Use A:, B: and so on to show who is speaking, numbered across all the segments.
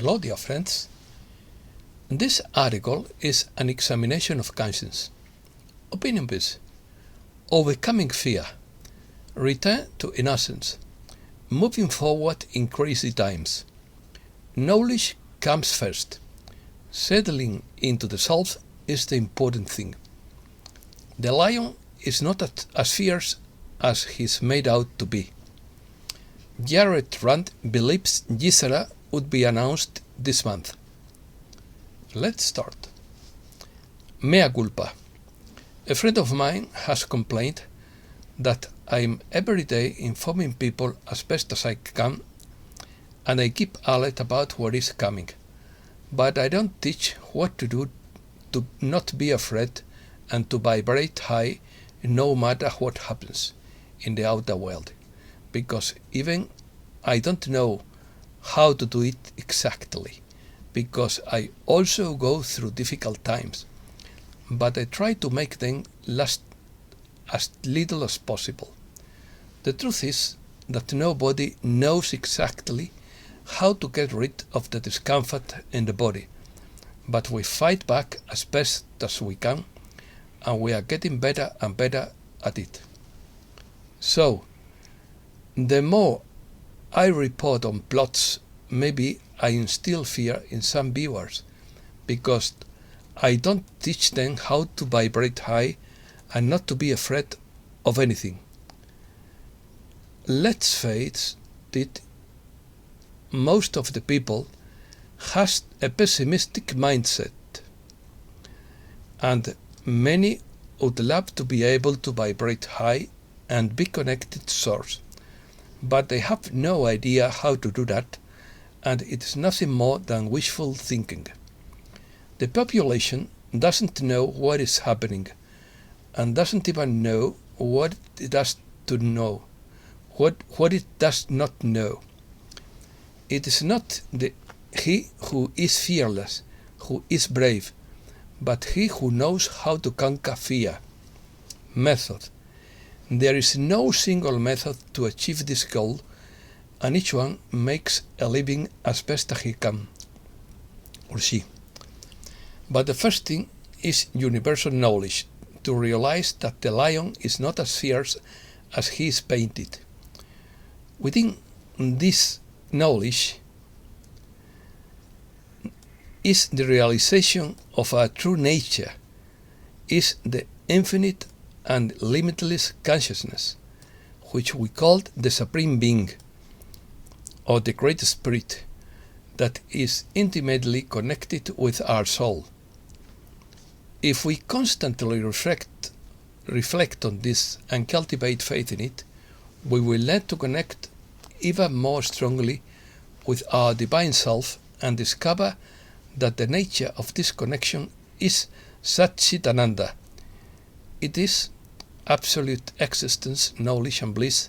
A: Hello, dear friends. This article is an examination of conscience. Opinion piece. Overcoming fear. Return to innocence. Moving forward in crazy times. Knowledge comes first. Settling into the self is the important thing. The lion is not as fierce as he's made out to be. Jared Rand believes Gesara would be announced this month. Let's start. Mea culpa. A friend of mine has complained that I'm every day informing people as best as I can, and I keep alert about what is coming, but I don't teach what to do to not be afraid and to vibrate high no matter what happens in the outer world, because even I don't know how to do it exactly, because I also go through difficult times, but I try to make them last as little as possible. The truth is that nobody knows exactly how to get rid of the discomfort in the body, but we fight back as best as we can, and we are getting better and better at it. So, the more I report on plots, maybe I instill fear in some viewers, because I don't teach them how to vibrate high and not to be afraid of anything. Let's face it, most of the people has a pessimistic mindset, and many would love to be able to vibrate high and be connected to source, but they have no idea how to do that, and it is nothing more than wishful thinking. The population doesn't know what is happening, and doesn't even know what it does to know, what it does not know. It is not he who is fearless, who is brave, but he who knows how to conquer fear. Method. There is no single method to achieve this goal, and each one makes a living as best as he can, or she. But the first thing is universal knowledge, to realize that the lion is not as fierce as he is painted. Within this knowledge is the realization of our true nature, is the infinite and limitless consciousness, which we call the Supreme Being, or the Great Spirit, that is intimately connected with our soul. If we constantly reflect on this and cultivate faith in it, we will learn to connect even more strongly with our divine self and discover that the nature of this connection is Satchitananda. It is absolute existence, knowledge and bliss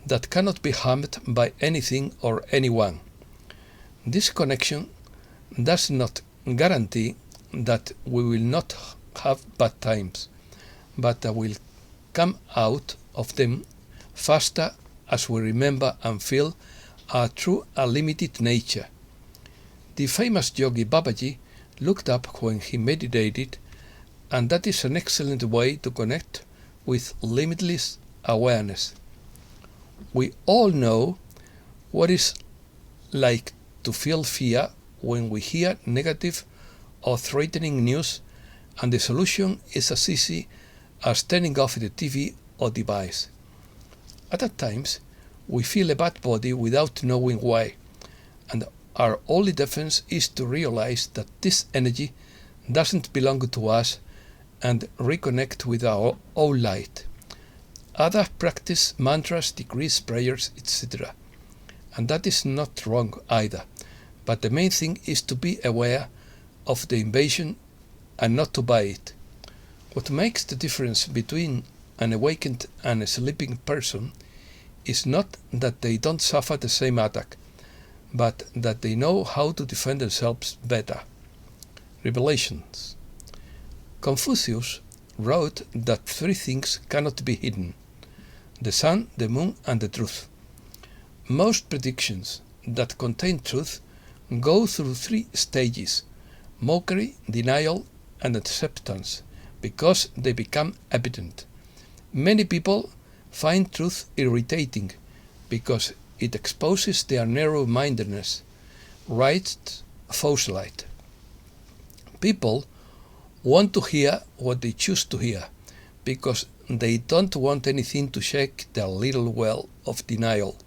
A: that cannot be harmed by anything or anyone. This connection does not guarantee that we will not have bad times, but that we'll come out of them faster as we remember and feel our true unlimited nature. The famous yogi Babaji looked up when he meditated, and that is an excellent way to connect with limitless awareness. We all know what it's like to feel fear when we hear negative or threatening news, and the solution is as easy as turning off the TV or device. At times, we feel a bad body without knowing why, and our only defense is to realize that this energy doesn't belong to us and reconnect with our own light. Others practice mantras, decrees, prayers, etc. And that is not wrong either, but the main thing is to be aware of the invasion and not to buy it. What makes the difference between an awakened and a sleeping person is not that they don't suffer the same attack, but that they know how to defend themselves better. Revelations. Confucius wrote that three things cannot be hidden: the sun, the moon, and the truth. Most predictions that contain truth go through 3 stages: mockery, denial, and acceptance, because they become evident. Many people find truth irritating because it exposes their narrow-mindedness, writes Fauchelite. People want to hear what they choose to hear because they don't want anything to shake their little well of denial.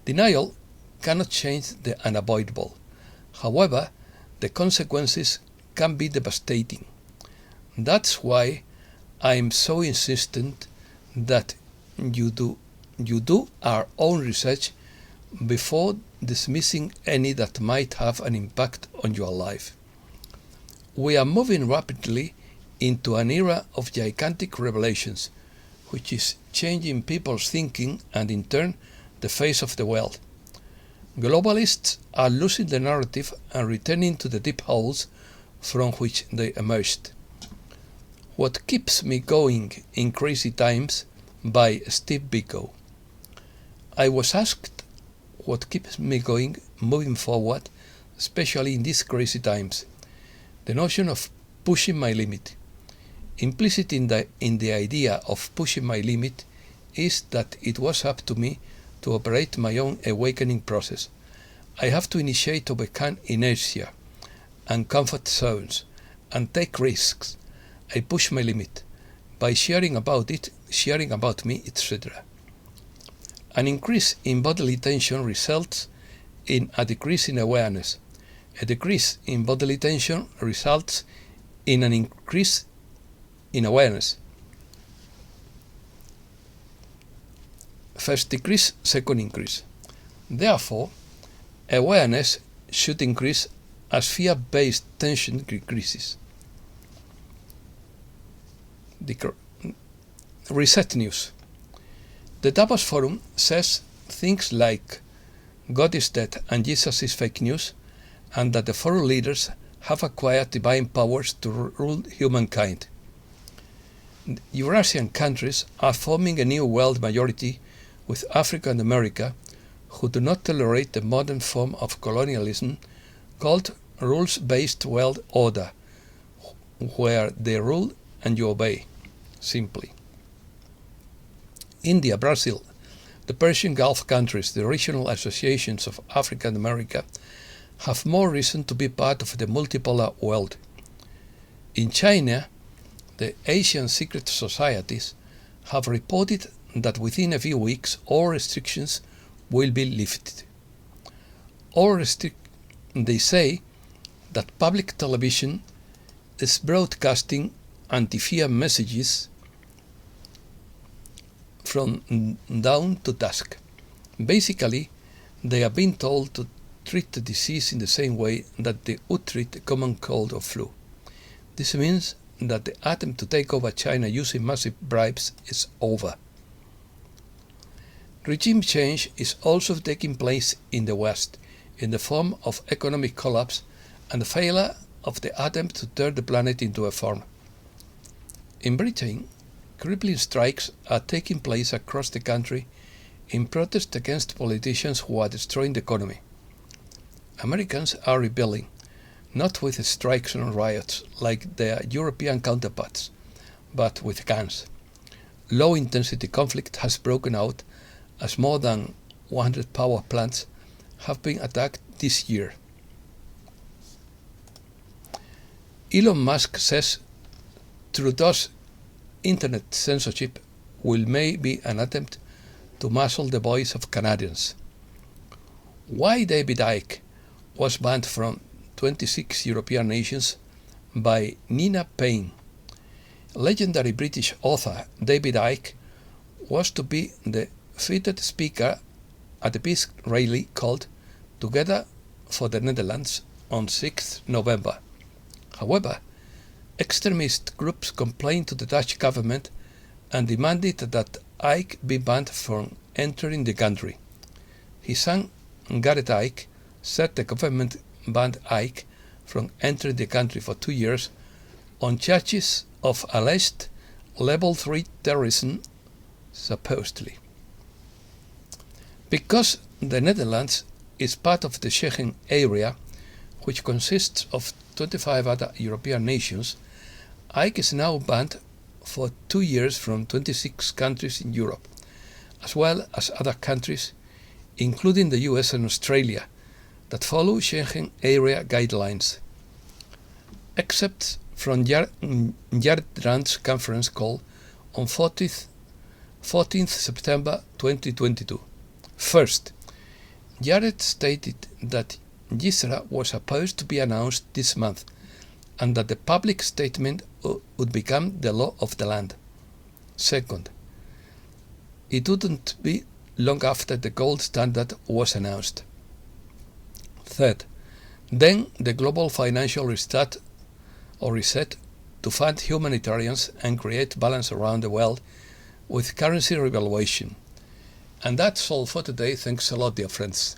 A: Denial cannot change the unavoidable. However, the consequences can be devastating. That's why I am so insistent that you do our own research before dismissing any that might have an impact on your life. We are moving rapidly into an era of gigantic revelations, which is changing people's thinking and in turn the face of the world. Globalists are losing the narrative and returning to the deep holes from which they emerged. What Keeps Me Going in Crazy Times by Steve Biko. I was asked what keeps me going moving forward, especially in these crazy times. The notion of pushing my limit. Implicit in the idea of pushing my limit is that it was up to me to operate my own awakening process. I have to initiate to overcome inertia and comfort zones and take risks. I push my limit by sharing about it, sharing about me, etc. An increase in bodily tension results in a decrease in awareness. A decrease in bodily tension results in an increase in awareness. First decrease, second increase. Therefore, awareness should increase as fear-based tension decreases. Reset News. The Davos Forum says things like God is dead and Jesus is fake news, and that the forum leaders have acquired divine powers to rule humankind. Eurasian countries are forming a new world majority with Africa and America, who do not tolerate the modern form of colonialism called rules-based world order, where they rule and you obey, simply. India, Brazil, the Persian Gulf countries, the regional associations of Africa and America, have more reason to be part of the multipolar world. In China, the Asian secret societies have reported that within a few weeks all restrictions will be lifted. They say that public television is broadcasting anti-fear messages from dawn to dusk. Basically, they are being told to treat the disease in the same way that they would treat a common cold or flu. This means that the attempt to take over China using massive bribes is over. Regime change is also taking place in the West in the form of economic collapse and the failure of the attempt to turn the planet into a farm. In Britain, crippling strikes are taking place across the country in protest against politicians who are destroying the economy. Americans are rebelling, not with strikes and riots like their European counterparts, but with guns. Low-intensity conflict has broken out as more than 100 power plants have been attacked this year. Elon Musk says Trudeau's internet censorship may be an attempt to muzzle the voice of Canadians. Why David Icke was banned from 26 European nations by Nina Payne. Legendary British author David Icke was to be the featured speaker at the peace rally called Together for the Netherlands on 6 November. However, extremist groups complained to the Dutch government and demanded that Icke be banned from entering the country. His son, Gareth Icke, said the government banned Icke from entering the country for 2 years on charges of alleged level 3 terrorism, supposedly. Because the Netherlands is part of the Schengen area, which consists of 25 other European nations, Ike is now banned for 2 years from 26 countries in Europe, as well as other countries, including the US and Australia, that follow Schengen area guidelines. Except from Gertran's conference call on 14th September 2022. First, Jared stated that Gesara was supposed to be announced this month and that the public statement would become the law of the land. Second, it wouldn't be long after the gold standard was announced. Third, then the global financial reset to fund humanitarians and create balance around the world with currency revaluation. And that's all for today. Thanks a lot, dear friends.